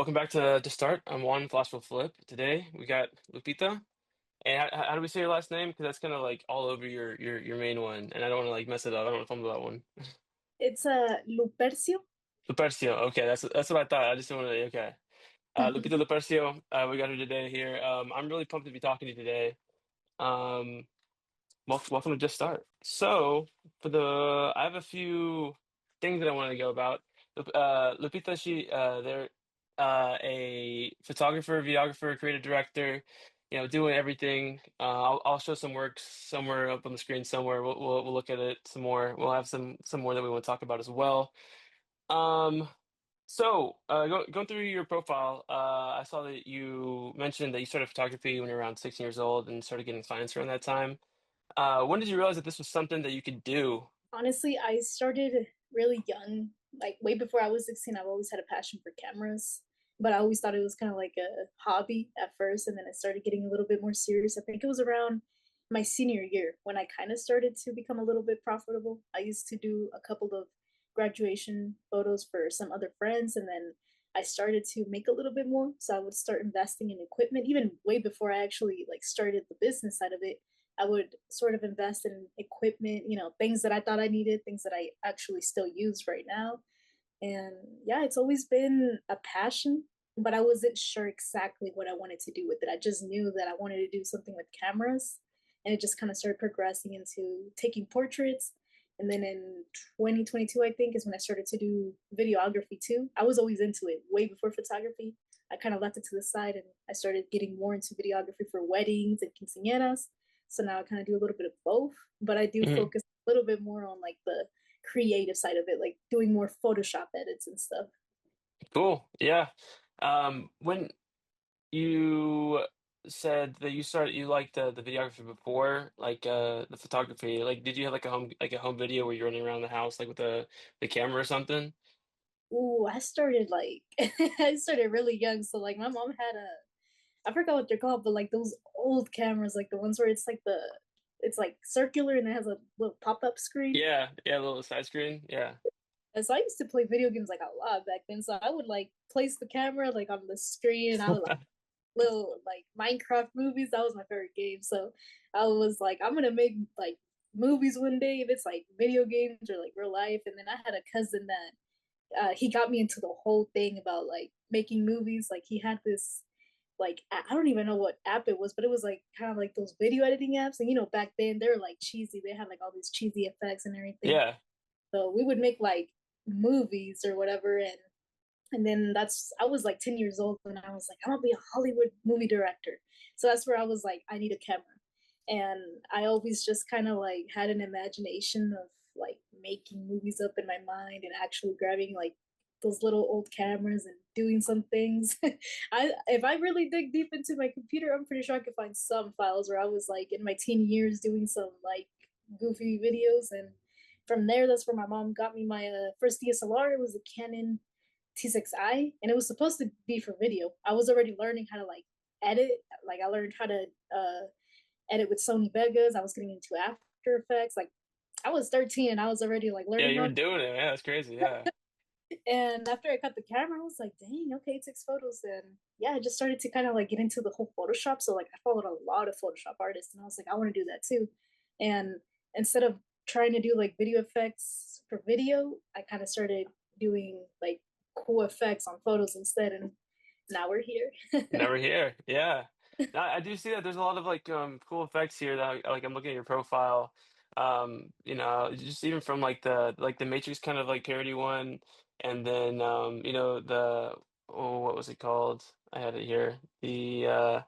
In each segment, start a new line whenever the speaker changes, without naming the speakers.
Welcome back to Start. I'm Juan Philosopher Flip. Today we got Lupita. And how do we say your last name? Because that's kind of like all over your main one, and I don't want to like mess it up. I don't want to fumble that one.
It's a Lupercio.
Lupercio. Okay, that's what I thought. I just don't want to. Okay. Lupita Lupèrcio. We got her today here. I'm really pumped to be talking to you today. Um, welcome to Just Start. So I have a few things that I wanted to go about. Lupita, they're a photographer, videographer, creative director. Doing everything. I'll show some work somewhere up on the screen somewhere. We'll look at it some more. We'll have some more that we want to talk about as well. Um, going through your profile, I saw that you mentioned that you started photography when you were around 16 years old and started getting clients around that time. When did you realize that this was something that you could do?
Honestly, I started really young, like way before I was 16. I've always had a passion for cameras, but I always thought it was kind of like a hobby at first, and then it started getting a little bit more serious. I think it was around my senior year when I kind of started to become a little bit profitable. I used to do a couple of graduation photos for some other friends, and then I started to make a little bit more. So I would start investing in equipment even way before I actually like started the business side of it. I would sort of invest in equipment, things that I thought I needed, things that I actually still use right now. And yeah, it's always been a passion, but I wasn't sure exactly what I wanted to do with it. I just knew that I wanted to do something with cameras. And it just kind of started progressing into taking portraits. And then in 2022, I think, is when I started to do videography too. I was always into it way before photography. I kind of left it to the side and I started getting more into videography for weddings and quinceañeras. So now I kind of do a little bit of both, but I do
Mhm.
focus a little bit more on like the creative side of it, like doing more Photoshop edits and stuff.
Cool. Yeah. When you said that you liked the videography before, like the photography, like did you have like a home video where you're running around the house like with the camera or something?
Ooh, I started like I started really young. So like my mom had I forgot what they're called, but like those old cameras, like the ones where it's like circular and it has a little pop-up screen.
Yeah, yeah, a little side screen. Yeah.
And so I used to play video games like a lot back then. So I would like place the camera like on the screen and I would like little like Minecraft movies. That was my favorite game. So I was like, I'm gonna make like movies one day if it's like video games or like real life. And then I had a cousin that he got me into the whole thing about like making movies. Like he had this like I don't even know what app it was, but it was like kind of like those video editing apps. And back then they were like cheesy. They had like all these cheesy effects and everything.
Yeah.
So we would make like movies or whatever, and then that's I was like 10 years old and I was like, I'm gonna be a Hollywood movie director. So that's where I was like, I need a camera. And I always just kind of like had an imagination of like making movies up in my mind and actually grabbing like those little old cameras and doing some things. I if I really dig deep into my computer, I'm pretty sure I could find some files where I was like in my teen years doing some like goofy videos. And from there, that's where my mom got me my first DSLR. It was a Canon T6i, and it was supposed to be for video. I was already learning how to like edit. Like I learned how to edit with Sony Vegas. I was getting into After Effects. Like I was 13 and I was already like
Yeah,
learning
you were
all.
doing it, man. That's crazy. Yeah.
And after I cut the camera, I was like, dang, okay, it takes photos. And yeah, I just started to kind of like get into the whole Photoshop. So like I followed a lot of Photoshop artists and I was like, I want to do that too. And instead of trying to do like video effects for video, I kind of started doing like cool effects on photos instead. And now we're here.
Never here. Yeah. I do see that there's a lot of like cool effects here that like I'm looking at your profile. Just even from like the Matrix kind of like parody one, and then what was it called? I had it here. The La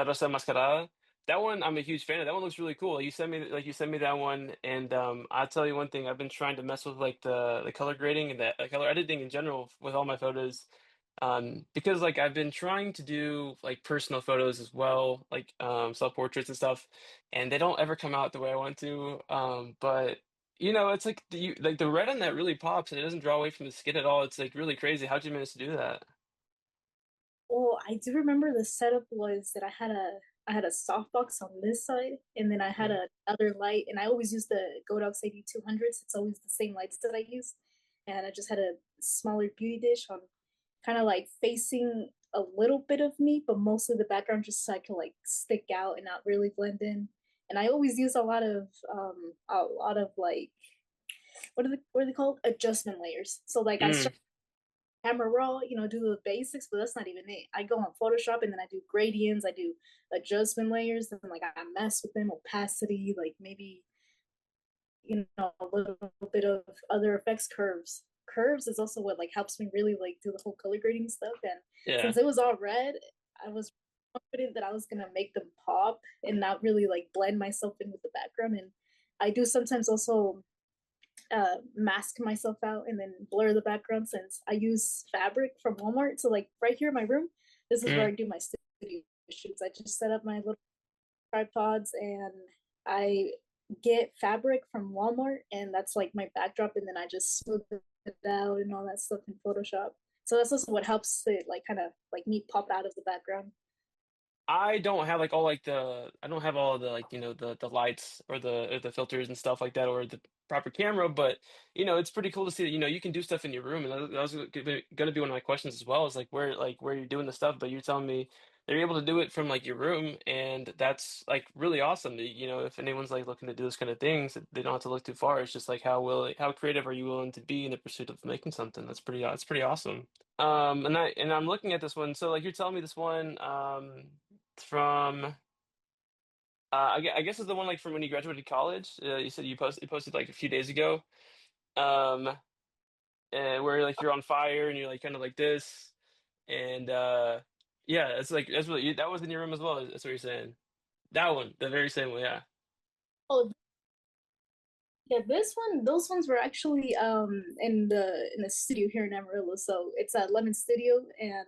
Rosa Mascarada. That one I'm a huge fan of. That one looks really cool. You sent me that one, and I'll tell you one thing. I've been trying to mess with like the color grading and the color editing in general with all my photos. Because like I've been trying to do like personal photos as well, like self-portraits and stuff, and they don't ever come out the way I want to. But it's like the red on that really pops and it doesn't draw away from the skin at all. It's like really crazy. How'd you manage to do that?
Well, I do remember the setup was that I had a softbox on this side, and then I had
Mhm.
a other light, and I always use the Godox 8200s. It's always the same lights that I use, and I just had a smaller beauty dish on kind of like facing a little bit of me, but mostly the background just so I can like stick out and not really blend in. And I always use a lot of like what are they called? Adjustment layers. So like I
Mm.
start camera raw, do the basics, but that's not even it. I go on Photoshop and then I do gradients, I do adjustment layers, and like I mess with them, opacity, like maybe a little bit of other effects, curves. Curves is also what like helps me really like do the whole color grading stuff. And
Yeah.
since it was all red, I was confident that I was gonna make them pop and not really like blend myself in with the background. And I do sometimes also mask myself out and then blur the background since I use fabric from Walmart. So like right here in my room, this is where
Mm.
I do my studio shoots. I just set up my little tripods and I get fabric from Walmart and that's like my backdrop and then I just smooth it out and all that stuff in Photoshop. So that's also what helps it like kind of like me pop out of the background.
I don't have like all like the I don't have all the like the lights or the filters and stuff like that or the proper camera, but it's pretty cool to see that you can do stuff in your room, and that was gonna be one of my questions as well, is like where you're doing the stuff, but you're telling me they're able to do it from like your room, and that's like really awesome. If anyone's like looking to do this kind of things, they don't have to look too far. It's just like how creative are you willing to be in the pursuit of making something? That's pretty awesome. And I'm looking at this one. So like you're telling me this one, it's from I guess it's the one like from when you graduated college. You said you posted like a few days ago. Um, and where like you're on fire and you're like kind of like this, and yeah, it's like that's what that was in your room as well. That's what you're saying. That one, the very same one, yeah.
Oh yeah, this one, those ones were actually in the studio here in Amarillo. So it's at Lemon Studio, and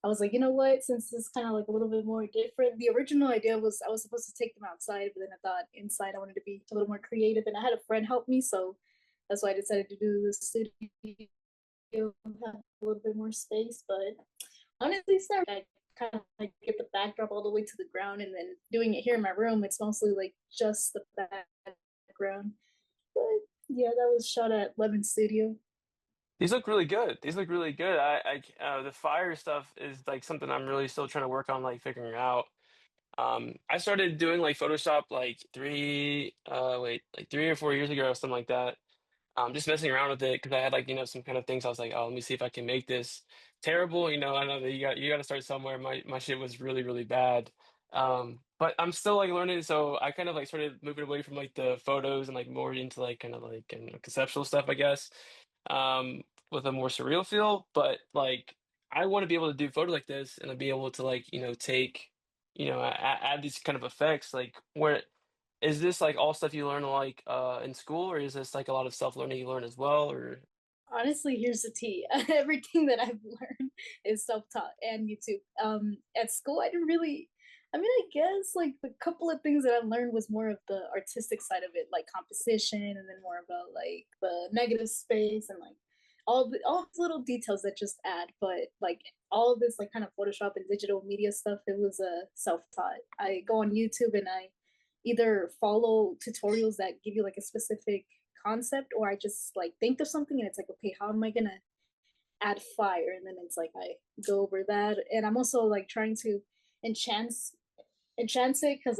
I was like, you know what? Since it's kind of like a little bit more different, the original idea was I was supposed to take them outside, but then I thought inside I wanted to be a little more creative, and I had a friend help me, so that's why I decided to do the studio, have a little bit more space. But honestly, sorry, I kind of like get the backdrop all the way to the ground, and then doing it here in my room, it's mostly like just the background. But yeah, that was shot at Lemon Studio.
These look really good. These look really good. The fire stuff is like something I'm really still trying to work on, like figuring out. I started doing like Photoshop like like 3 or 4 years ago or something like that. Just messing around with it because I had like some kind of things. I was like, oh, let me see if I can make this terrible. I know that you got to start somewhere. My shit was really bad. But I'm still like learning, so I kind of like started moving away from like the photos and like more into like kind of like conceptual stuff, I guess. With a more surreal feel. But like I want to be able to do photo like this and be able to like take add these kind of effects. Like where is this like all stuff you learn like in school, or is this like a lot of self-learning you learn as well, or
Honestly, here's the tea. Everything that I've learned is self-taught and YouTube. At school, I didn't really. I mean, I guess like the couple of things that I learned was more of the artistic side of it, like composition, and then more about like the negative space and like all the little details that just add. But like all of this like kind of Photoshop and digital media stuff, it was self-taught. I go on YouTube and I either follow tutorials that give you like a specific concept or I just like think of something and it's like, okay, how am I gonna add fire? And then it's like I go over that. And I'm also like trying to enchant enchant it because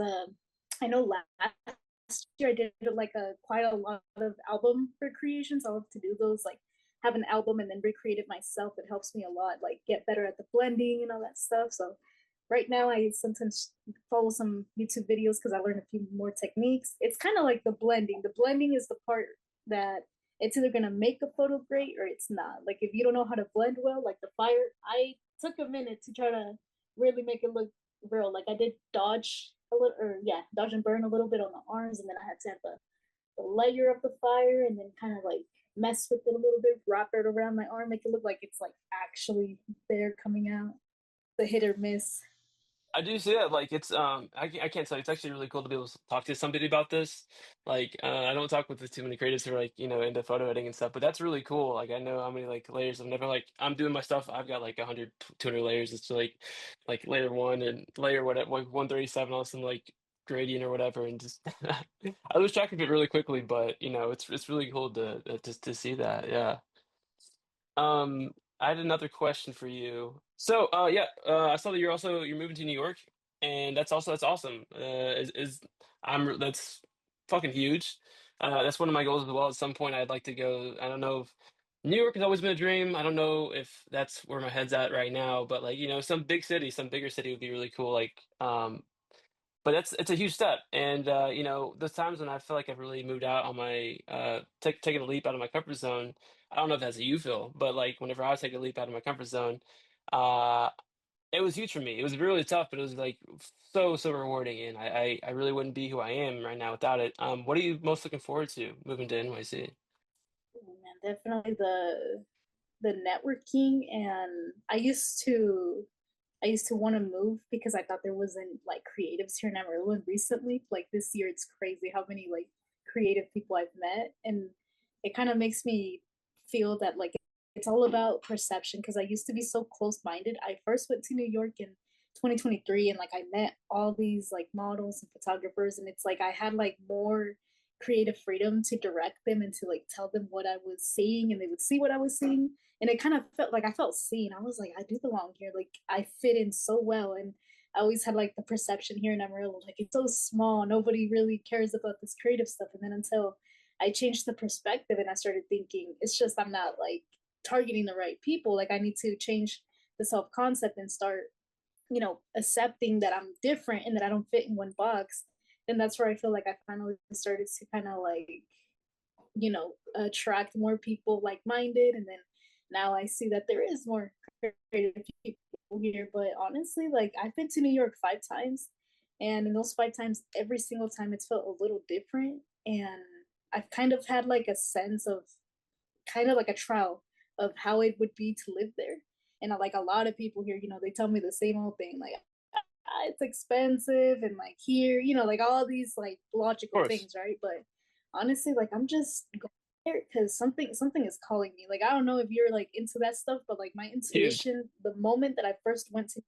I know last year I did like a quite a lot of album recreations. I love to do those, like have an album and then recreate it myself. It helps me a lot, like get better at the blending and all that stuff. So right now I sometimes follow some YouTube videos because I learn a few more techniques. It's kind of like the blending. The blending is the part that it's either gonna make a photo great or it's not. Like if you don't know how to blend well, like the fire, I took a minute to try to really make it look real. Like I did dodge a little, or yeah, dodge and burn a little bit on the arms, and then I had to have the layer of the fire, and then kind of like mess with it a little bit, wrap it around my arm, make it look like it's like actually there coming out. The hit or miss.
I do see that. Like it's I can't tell you. It's actually really cool to be able to talk to somebody about this. Like I don't talk with too many creatives who are like into photo editing and stuff, but that's really cool. Like I know how many like layers. I've never like I'm doing my stuff. I've got like 100, 200 layers. It's like layer one and layer what like 137 on some like gradient or whatever, and just I lose track of it really quickly. But it's really cool to see that. Yeah. Um. I had another question for you. So, yeah, I saw that you're moving to New York, and that's awesome. Is That's fucking huge. That's one of my goals as well. At some point, I'd like to go. I don't know if New York has always been a dream. I don't know if that's where my head's at right now, but like, some big city, some bigger city would be really cool. Like, but it's a huge step, and those times when I feel like I've really moved out on my taking a leap out of my comfort zone. I don't know if that's how you feel, but like whenever I was taking a leap out of my comfort zone, uh it was huge for me. It was really tough, but it was like so rewarding, and I really wouldn't be who I am right now without it. What are you most looking forward to moving to NYC?
Oh, man, definitely the networking. And I used to want to move because I thought there wasn't like creatives here in Amarillo. And recently, like this year, it's crazy how many like creative people I've met, and it kind of makes me feel that like it's all about perception. Because I used to be so close minded. I first went to New York in 2023, and like I met all these like models and photographers, and it's like I had like more creative freedom to direct them and to like tell them what I was seeing, and they would see what I was seeing. And it kind of felt like I felt seen. I was like, I do belong here. Like I fit in so well. And I always had like the perception here in Amarillo, like it's so small, nobody really cares about this creative stuff. And then until I changed the perspective and I started thinking, it's just I'm not like targeting the right people. Like I need to change the self concept and start, accepting that I'm different and that I don't fit in one box. Then that's where I feel like I finally started to kind of like, attract more people like minded. And then now I see that there is more creative people here. But honestly, like I've been to New York 5 times, and in those 5 times, every single time it's felt a little different. And I've kind of had like a sense of kind of like a trial of how it would be to live there. And like a lot of people here, they tell me the same old thing, like it's expensive and like here, like all these like
Of
logical
course,
things, right? But honestly, like I'm just going there because something is calling me. Like I don't know if you're like into that stuff, but like my
huge.
intuition, the moment that I first went to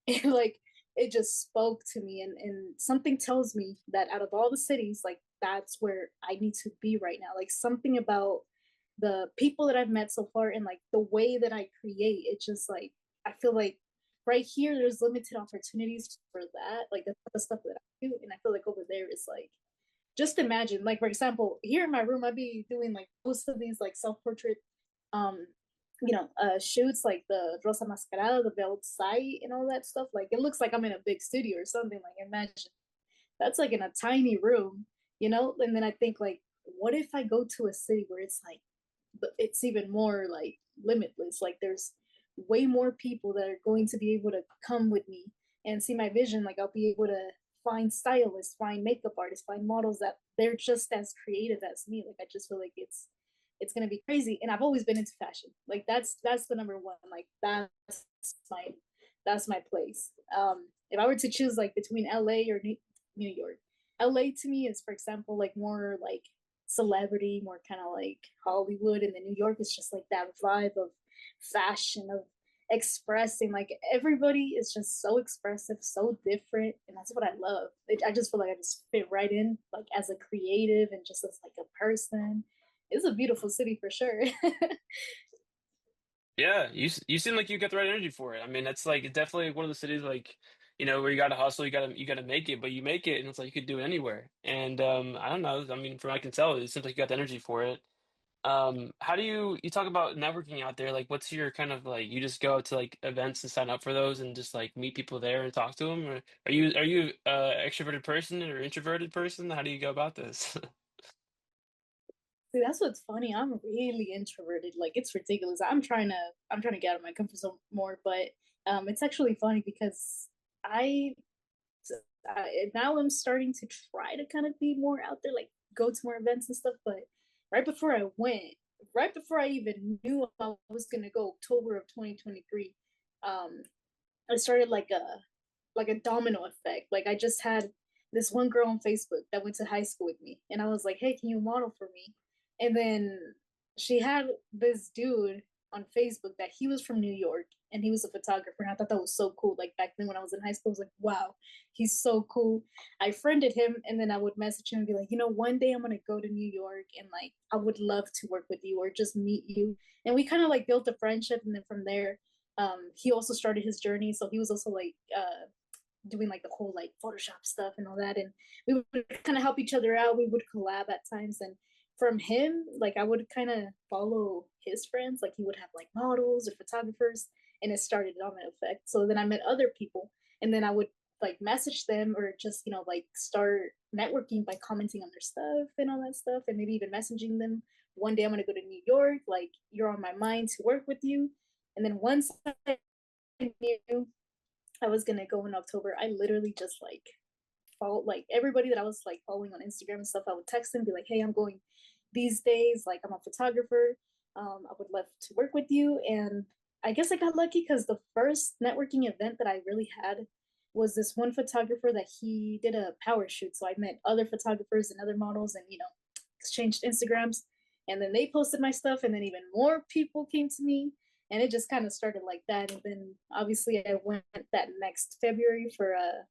it, like it just spoke to me, and something tells me that out of all the cities, like that's where I need to be right now. Like something about the people that I've met so far and like the way that I create, it just like I feel like right here there's limited opportunities for that, like the stuff that I do. And I feel like over there is like, just imagine, like for example, here in my room I'd be doing like most of these like self-portrait um shoots, like the Rosa Mascarada, the Veiled Sight, and all that stuff. Like it looks like I'm in a big studio or something. Like imagine that's like in a tiny room. And then I think like, what if I go to a city where it's like it's even more like limitless? Like there's way more people that are going to be able to come with me and see my vision. Like I'll be able to find stylists, find makeup artists, find models that they're just as creative as me. Like I just feel like it's gonna be crazy. And I've always been into fashion. Like that's the number one. Like my that's my place. If I were to choose like between LA or New York, LA to me is, for example, like more like celebrity, more kind of like Hollywood, and then New York is just like that vibe of fashion, of expressing. Like everybody is just so expressive, so different, and that's what I love. I just feel like I just fit right in, like as a creative and just as like a person. It's a beautiful city for sure.
Yeah, you seem like you got the right energy for it. I mean, that's like definitely one of the cities like, where you gotta hustle, you gotta make it, but you make it, and it's like you could do it anywhere. And I don't know. I mean, from what I can tell, it seems like you got the energy for it. How do you talk about networking out there? Like, what's your kind of like? You just go to like events and sign up for those, and just like meet people there and talk to them, or are you extroverted person or introverted person? How do you go about this?
See, that's what's funny. I'm really introverted. Like it's ridiculous. I'm trying to get out of my comfort zone more, but it's actually funny because I now I'm starting to try to kind of be more out there, like go to more events and stuff. But right before I went, right before I even knew I was gonna go, October of 2023, um, I started like a domino effect. Like I just had this one girl on Facebook that went to high school with me, and I was like, "Hey, can you model for me?" And then she had this dude. on Facebook that he was from New York and he was a photographer. And I thought that was so cool. Like back then when I was in high school, I was like, wow, he's so cool. I friended him and then I would message him and be like, one day I'm gonna go to New York and like I would love to work with you or just meet you. And we kind of like built a friendship and then from there, he also started his journey. So he was also like doing like the whole like Photoshop stuff and all that. And we would kind of help each other out. We would collab at times. And from him, like I would kind of follow his friends. Like he would have like models or photographers, and it started on that effect. So then I met other people, and then I would like message them or just like start networking by commenting on their stuff and all that stuff, and maybe even messaging them. One day I'm gonna go to New York. Like you're on my mind to work with you. And then once I knew I was gonna go in October, I literally just like follow like everybody that I was like following on Instagram and stuff. I would text them, be like, "Hey, I'm going these days. Like, I'm a photographer. I would love to work with you." And I guess I got lucky because the first networking event that I really had was this one photographer that he did a power shoot. So I met other photographers and other models, and exchanged Instagrams. And then they posted my stuff, and then even more people came to me, and it just kind of started like that. And then obviously I went that next February for a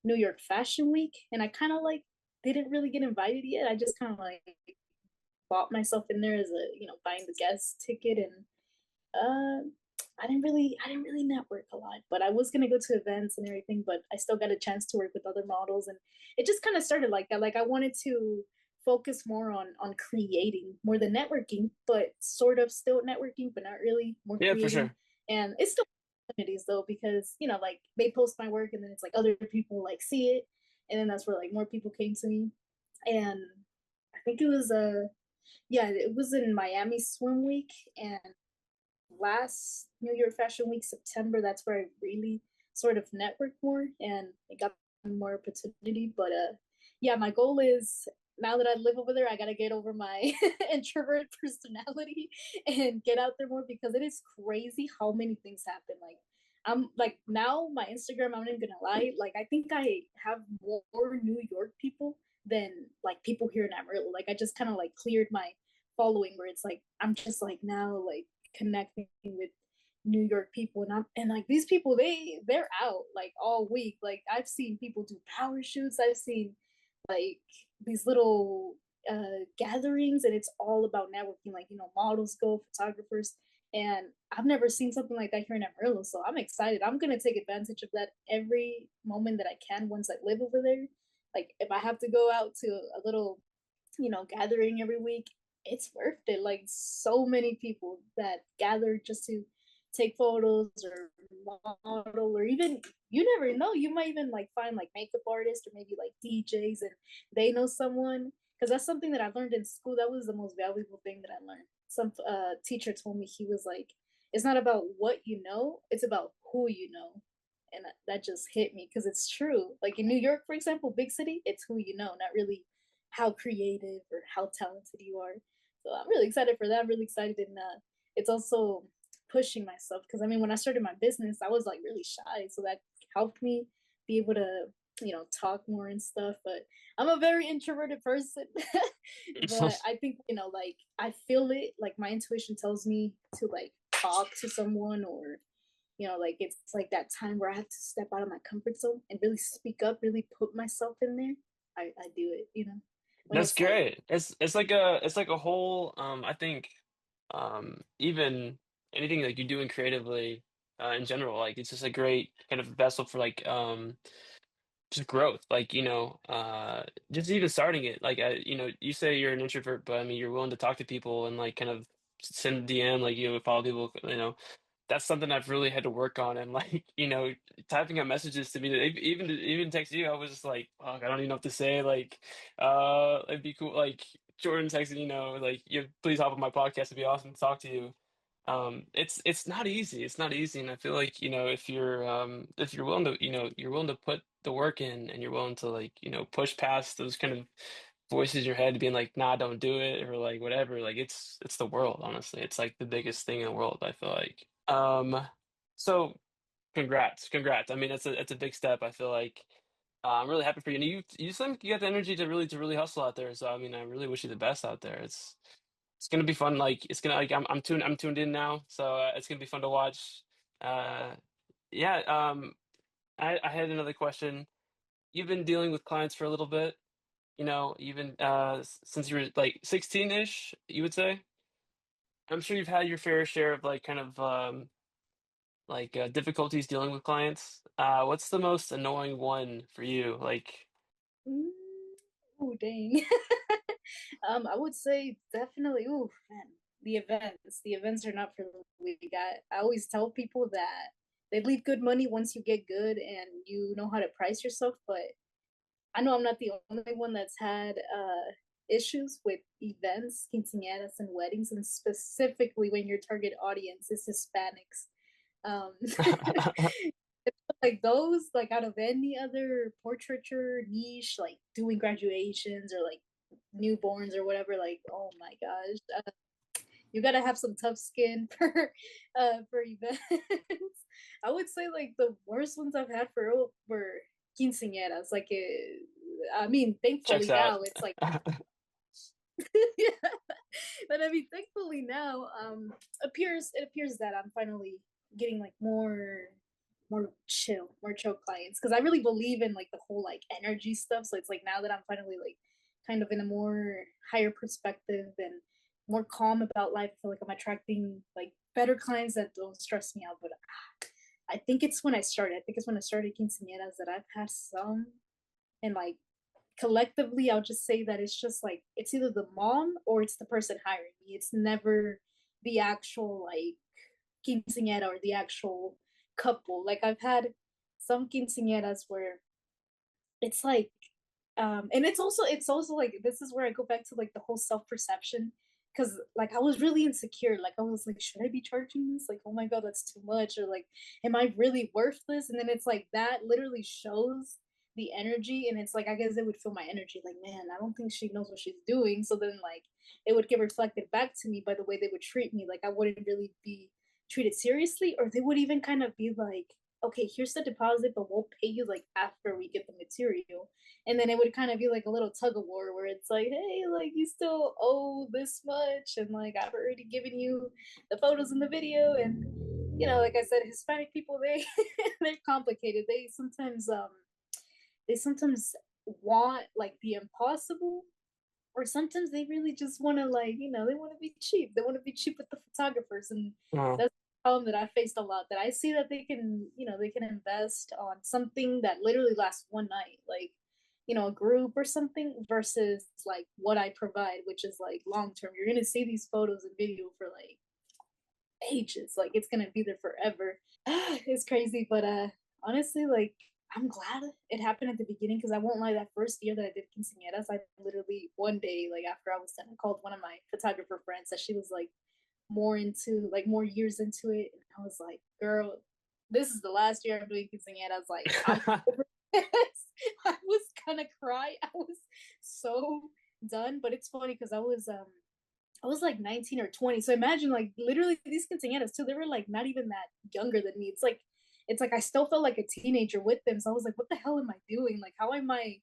New York Fashion Week, and I kind of like didn't really get invited yet. I just kind of like bought myself in there as a buying the guest ticket, and uh, I didn't really network a lot, but I was gonna go to events and everything. But I still got a chance to work with other models, and it just kind of started like that. Like I wanted to focus more on creating more than networking, but sort of still networking, but not really more
Yeah, for
creating.
sure.
And it's still opportunities though because like they post my work and then it's like other people like see it, and then that's where like more people came to me. And I think it was yeah, it was in Miami Swim Week, and last New York Fashion Week, September, that's where I really sort of networked more and I got more opportunity. But yeah, my goal is now that I live over there, I gotta get over my introvert personality and get out there more because it is crazy how many things happen. Like I'm like now my Instagram, I'm not even gonna lie, like I think I have more New York people than like people here in Amarillo. Like I just kind of like cleared my following where it's like I'm just like now like connecting with New York people, and like these people they're out like all week. Like I've seen people do power shoots. I've seen like these little gatherings, and it's all about networking. Like models go, photographers, and I've never seen something like that here in Amarillo. So I'm excited. I'm gonna take advantage of that every moment that I can once I live over there. Like if I have to go out to a little gathering every week, it's worth it. Like so many people that gather just to take photos or model, or even you never know, you might even like find like makeup artists or maybe like DJs and they know someone. Because that's something that I learned in school. That was the most valuable thing that I learned. Some teacher told me, he was like, it's not about what you know, it's about who you know. And that just hit me because it's true. Like in New York, for example, big city, it's who you know, not really how creative or how talented you are. So I'm really excited for that. I'm really excited, and it's also pushing myself because I mean, when I started my business, I was like really shy, so that helped me be able to talk more and stuff. But I'm a very introverted person, but I think like I feel it. Like my intuition tells me to like talk to someone, or like it's like that time where I have to step out of my comfort zone and really speak up, really put myself in there. I do it, when
That's
it's like
great. It's like a whole I think even anything like you're doing creatively in general, like it's just a great kind of vessel for like just growth. Like, just even starting it. Like you say you're an introvert, but I mean you're willing to talk to people and like kind of send DM, like follow people, that's something I've really had to work on. And like, typing out messages to me, even text you, I was just like, fuck, I don't even know what to say. Like, it'd be cool. Like Jordan texted, like, please hop on my podcast. It'd be awesome to talk to you. It's not easy. It's not easy. And I feel like, if you're willing to, you're willing to put the work in and you're willing to like, push past those kind of voices in your head being like, nah, don't do it, or like whatever. Like it's the world, honestly. It's like the biggest thing in the world, I feel like. So congrats. I mean, it's a big step. I feel like I'm really happy for you. And you seem like you got the energy to really hustle out there. So I mean, I really wish you the best out there. It's gonna be fun. Like it's gonna like I'm tuned in now, so it's gonna be fun to watch. Uh, yeah. I had another question. You've been dealing with clients for a little bit, you know, even since you were like 16-ish, you would say. I'm sure you've had your fair share of like kind of like difficulties dealing with clients. What's the most annoying one for you? Like,
Mm, oh dang. I would say definitely. Oh man, the events. The events are not for the weak. I always tell people that they leave good money once you get good and you know how to price yourself. But I know I'm not the only one that's had issues with events, quinceañeras, and weddings, and specifically when your target audience is Hispanics. Um, like those, like out of any other portraiture niche, like doing graduations or like newborns or whatever, like oh my gosh, you gotta have some tough skin for events. I would say like the worst ones I've had for were quinceañeras. Like I mean,
checks
thankfully
out.
now it's like yeah. But I mean, thankfully now, it appears that I'm finally getting like more chill clients because I really believe in like the whole like energy stuff. So it's like now that I'm finally like kind of in a more higher perspective and more calm about life, I feel like I'm attracting like better clients that don't stress me out. But I think it's when I started. I think it's when I started quinceañeras that I've had some, and like collectively I'll just say that it's just like it's either the mom or it's the person hiring me. It's never the actual like quinceañera or the actual couple. Like I've had some quinceañeras where it's like and it's also like this is where I go back to like the whole self-perception, because like I was really insecure. Like I was like, should I be charging this? Like, oh my god, that's too much. Or like, am I really worth this? And then it's like that literally shows the energy, and it's like I guess it would feel my energy like, man, I don't think she knows what she's doing. So then like it would get reflected back to me by the way they would treat me. Like I wouldn't really be treated seriously, or they would even kind of be like, okay, here's the deposit, but we'll pay you like after we get the material. And then it would kind of be like a little tug of war where it's like, hey, like you still owe this much, and like I've already given you the photos and the video. And you know, like I said, Hispanic people, they're complicated. They sometimes want like the impossible, or sometimes they really just want to like, they want to be cheap. They want to be cheap with the photographers. And
Oh,
that's the problem that I faced a lot, that I see that they can invest on something that literally lasts one night, like a group or something, versus like what I provide, which is like long term. You're gonna see these photos and video for like ages. Like it's gonna be there forever. It's crazy, but honestly, like I'm glad it happened at the beginning, because I won't lie, that first year that I did quinceañeras, I literally one day, like after I was done, I called one of my photographer friends that she was like more years into it, and I was like, girl, this is the last year I'm doing quinceañeras. Like I'm over this. I was gonna cry. I was so done. But it's funny because I was like 19 or 20. So imagine like literally these quinceañeras too. They were like not even that younger than me. It's like I still felt like a teenager with them. So I was like, what the hell am I doing? Like, how am I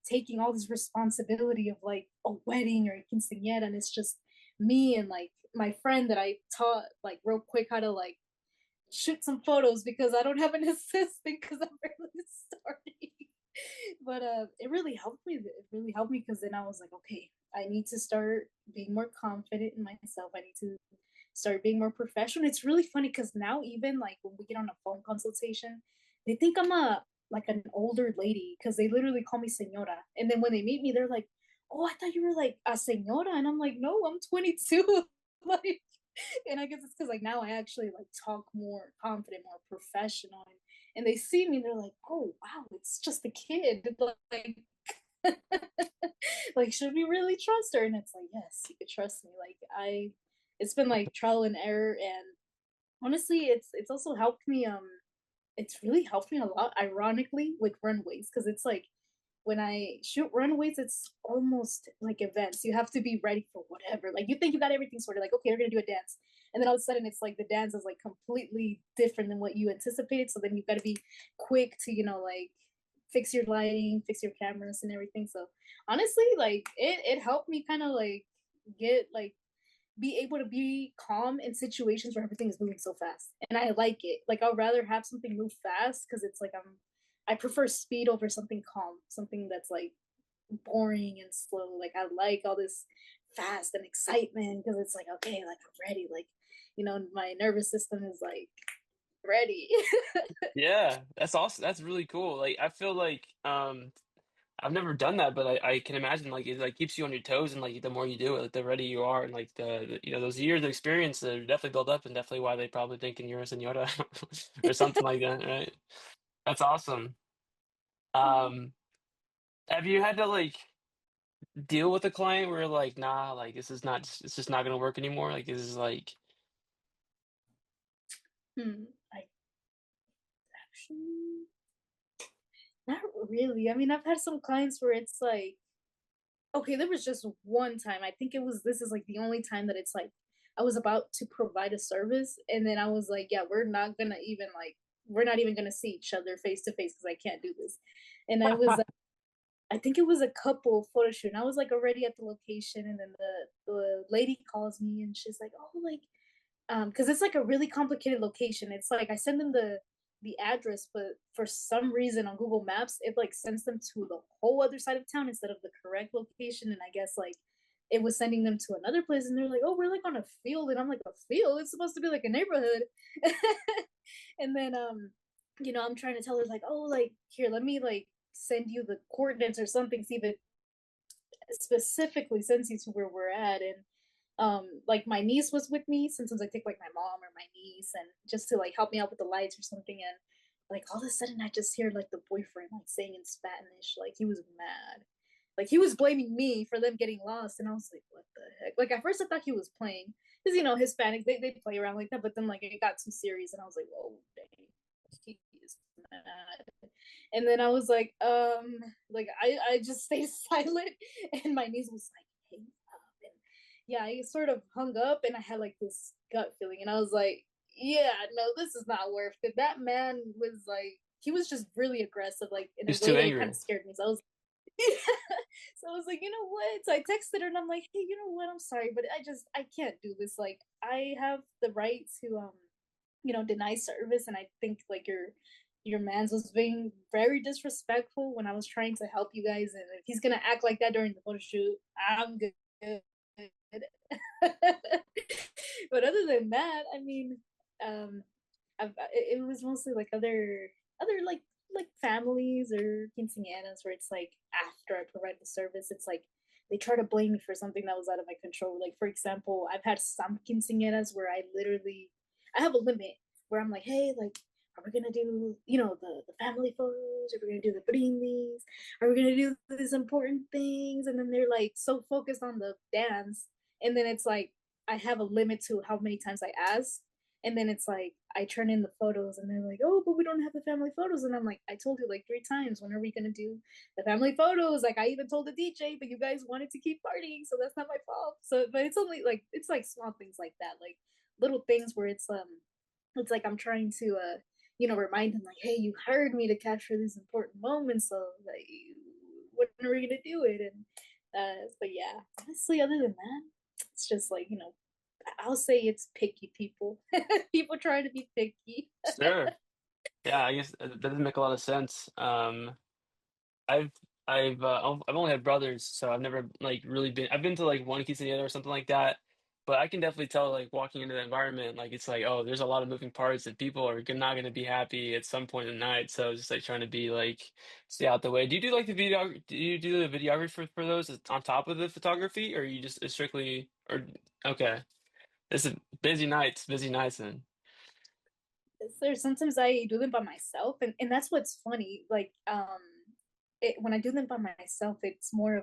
taking all this responsibility of like a wedding or a quinceañera? And it's just me and like my friend that I taught like real quick how to like shoot some photos, because I don't have an assistant because I'm barely starting. But it really helped me. It really helped me because then I was like, okay, I need to start being more confident in myself. I need to start being more professional. It's really funny because now even like when we get on a phone consultation, they think I'm a like an older lady because they literally call me señora. And then when they meet me, they're like, "Oh, I thought you were like a señora," and I'm like, "No, I'm 22." Like, and I guess it's because like now I actually like talk more confident, more professional, and they see me and they're like, "Oh wow, it's just a kid." Like, like should we really trust her? And it's like, yes, you could trust me. Like it's been like trial and error, and honestly, it's also helped me. It's really helped me a lot, ironically, with runways, because it's like when I shoot runways, it's almost like events. You have to be ready for whatever. Like you think you got everything sorted, like okay, we're gonna do a dance, and then all of a sudden it's like the dance is like completely different than what you anticipated. So then you've got to be quick to like fix your lighting, fix your cameras, and everything. So honestly, like it helped me kind of like get like be able to be calm in situations where everything is moving so fast. And I like it. Like I'd rather have something move fast because it's like I prefer speed over something calm, something that's like boring and slow. Like I like all this fast and excitement because it's like, okay, like I'm ready. Like, my nervous system is like ready.
Yeah, that's awesome. That's really cool. Like I feel like I've never done that, but I can imagine like it like keeps you on your toes and like the more you do it, like the ready you are and like those years of experience that are definitely built up and definitely why they probably thinking you're a senora or something like that, right? That's awesome. Um, have you had to like deal with a client where like, nah, like this is not, it's just not gonna work anymore? Like this is like,
I actually not really. I mean, I've had some clients where it's like, okay, there was just one time. I think this is like the only time that it's like I was about to provide a service and then I was like, yeah, we're not even gonna see each other face to face because I can't do this. And I think it was a couple photo shoot. And I was like already at the location and then the lady calls me and she's like, oh, like because it's like a really complicated location. It's like I send them the address, but for some reason on Google Maps, it like sends them to the whole other side of town instead of the correct location. And I guess like it was sending them to another place, and they're like, "Oh, we're like on a field," and I'm like, "A field? It's supposed to be like a neighborhood." And then I'm trying to tell her like, "Oh, like here, let me like send you the coordinates or something, see if it specifically sends you to where we're at." And like my niece was with me. Sometimes I take like my mom or my niece and just to like help me out with the lights or something. And like all of a sudden I just hear like the boyfriend like saying in Spanish, like he was mad, like he was blaming me for them getting lost. And I was like, what the heck? Like at first I thought he was playing because Hispanics, they play around like that, but then like it got too serious and I was like, whoa, dang, he is mad. And then I was like I just stayed silent and my niece was like, hey, and yeah, I sort of hung up and I had like this gut feeling and I was like, yeah, no, this is not worth it. That man was like, he was just really aggressive, like in a
he's
way
too
that it kind
angry.
of scared me. So I was so I was like, you know what? So I texted her and I'm like, hey, you know what? I'm sorry, but I can't do this. Like I have the right to deny service, and I think like your man's was being very disrespectful when I was trying to help you guys, and if he's gonna act like that during the photo shoot, I'm good. But other than that, I mean, um, it was mostly like other like families or quinceañeras where it's like after I provide the service, it's like they try to blame me for something that was out of my control. Like for example, I've had some quinceañeras where I have a limit where I'm like, hey, like, are we gonna do the family photos? Are we gonna do the brindis? Are we gonna do these important things? And then they're like so focused on the dance, and then it's like I have a limit to how many times I ask, and then it's like I turn in the photos and they're like, oh, but we don't have the family photos. And I'm like, I told you like 3 times, when are we gonna do the family photos? Like I even told the DJ, but you guys wanted to keep partying, so that's not my fault. So but it's like small things like that, like little things where it's like I'm trying to remind them like, hey, you hired me to capture these important moments, so like when are we gonna do it? And but yeah, honestly, other than that, it's just like, I'll say it's picky people. People trying to be picky.
Sure. Yeah, I guess that doesn't make a lot of sense. I've I've only had brothers, so I've never like really been. I've been to like one quinceañera or something like that, but I can definitely tell like walking into the environment, like it's like oh, there's a lot of moving parts and people are not going to be happy at some point in the night. So just like trying to be like stay out the way. Do you do like the video? Do you do the videography for those on top of the photography, or you just strictly or okay? This is busy nights then.
There's sometimes I do them by myself, and that's what's funny. Like when I do them by myself, it's more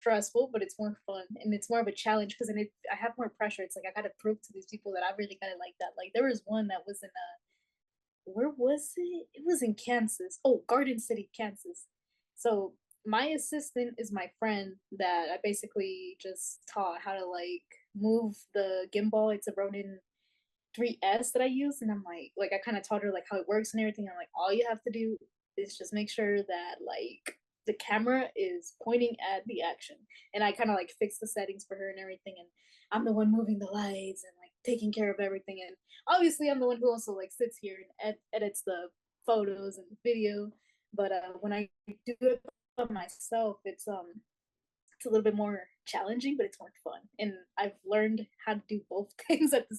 stressful, but it's more fun and it's more of a challenge because then I have more pressure. It's like I gotta prove to these people that I really gotta like that. Like there was one that was in where was it? It was in Kansas. Oh, Garden City, Kansas. So my assistant is my friend that I basically just taught how to like move the gimbal. It's a Ronin 3S that I use, and I'm like I kind of taught her like how it works and everything. I'm like, all you have to do is just make sure that like the camera is pointing at the action, and I kind of like fix the settings for her and everything, and I'm the one moving the lights and like taking care of everything, and obviously I'm the one who also like sits here and edits the photos and video. But when I do it by myself, it's a little bit more challenging, but it's more fun. And I've learned how to do both things at the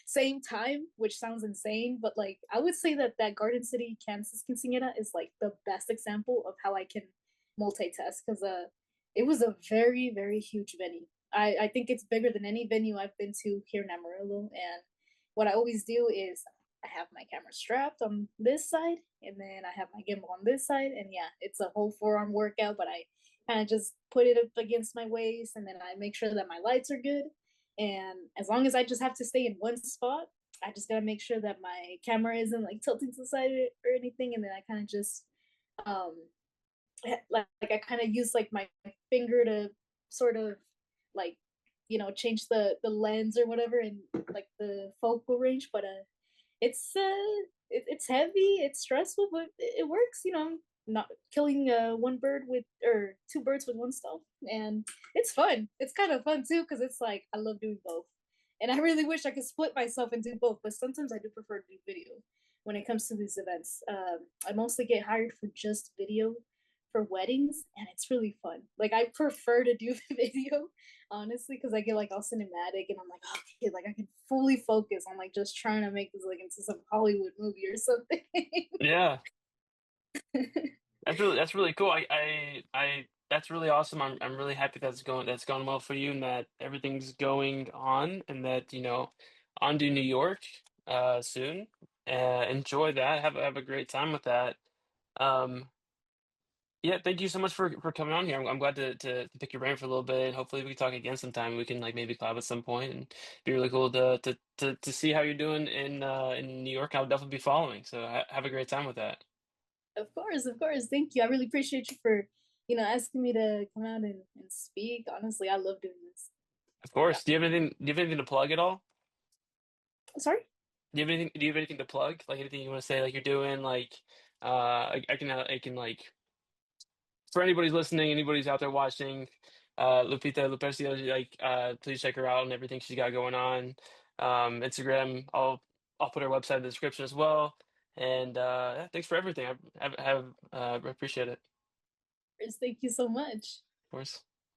same time, which sounds insane. But like, I would say that Garden City, Kansas quinceañera is like the best example of how I can multitask because it was a very huge venue. I think it's bigger than any venue I've been to here in Amarillo. And what I always do is I have my camera strapped on this side, and then I have my gimbal on this side, and yeah, it's a whole forearm workout. But I kind of just put it up against my waist, and then I make sure that my lights are good. And as long as I just have to stay in one spot, I just gotta make sure that my camera isn't like tilting to the side or anything. And then I kind of just um like I kind of use like my finger to sort of like change the lens or whatever, and like the focal range. But it's heavy, it's stressful, but it works. Not killing one bird with or two birds with one stone, and it's fun. It's kind of fun too because it's like I love doing both, and I really wish I could split myself and do both. But sometimes I do prefer to do video when it comes to these events. I mostly get hired for just video for weddings, and it's really fun. Like I prefer to do the video honestly because I get like all cinematic, and I'm like, okay, like I can fully focus on like just trying to make this like into some Hollywood movie or something.
Yeah, that's really cool. That's really awesome. I'm really happy that's going well for you and that everything's going on and that, on to New York soon. Enjoy that. Have a great time with that. Um yeah, thank you so much for coming on here. I'm glad to pick your brain for a little bit and hopefully we can talk again sometime. We can like maybe collab at some point and be really cool to see how you're doing in New York. I'll definitely be following. So have a great time with that.
Of course. Thank you. I really appreciate you for, asking me to come out and speak. Honestly, I love doing this.
Of
Yeah.
course. Do you have anything to plug at all?
Sorry?
Do you have anything to plug? Like anything you want to say, like you're doing, like I can like for anybody's listening, anybody's out there watching, Lupita Lupèrcio, like please check her out and everything she's got going on. Instagram, I'll put her website in the description as well. And yeah, thanks for everything. I appreciate it.
Thank you so much.
Of course.